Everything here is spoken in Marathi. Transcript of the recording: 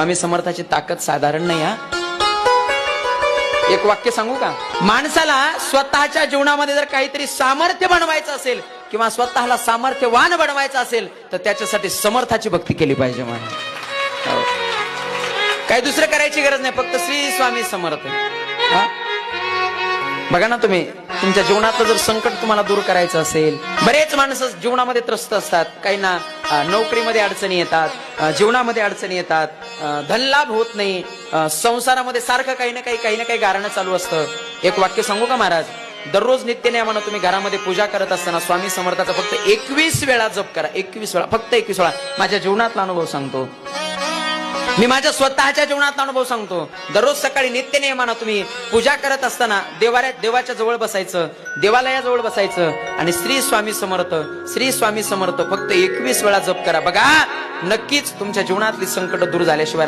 स्वामी समर्थाची ताकद साधारण नाही हा. एक वाक्य सांगू का? माणसाला स्वतःच्या जीवनामध्ये जर काहीतरी सामर्थ्य बनवायचं असेल किंवा स्वतःला सामर्थ्यवान बनवायचं असेल तर त्याच्यासाठी समर्थाची भक्ती केली पाहिजे. काही दुसरं करायची गरज नाही, फक्त श्री स्वामी समर्थ. बघा ना, तुम्ही तुमच्या जीवनातलं जर संकट तुम्हाला दूर करायचं असेल, बरेच माणसं जीवनामध्ये त्रस्त असतात. काहींना नोकरीमध्ये अडचणी येतात, जीवनामध्ये अडचणी येतात, धनलाभ होत नाही, संसारामध्ये सारखं काही ना काही गारणं चालू असतं. एक वाक्य सांगू का महाराज? दररोज नित्यनेमानं तुम्ही घरामध्ये पूजा करत असताना स्वामी समर्थाचा फक्त 21 वेळा जप करा. 21 वेळा, फक्त 21 वेळा. माझ्या जीवनातला अनुभव सांगतो, मी माझ्या स्वतःच्या जीवनातला अनुभव सांगतो. दररोज सकाळी नित्यनेमानं तुम्ही पूजा करत असताना देवाच्या जवळ बसायचं, देवालयाजवळ बसायचं आणि श्री स्वामी समर्थ, श्री स्वामी समर्थ फक्त 21 वेळा जप करा. बघा, नक्कीच तुमच्या जीवनातली संकट दूर झाल्याशिवाय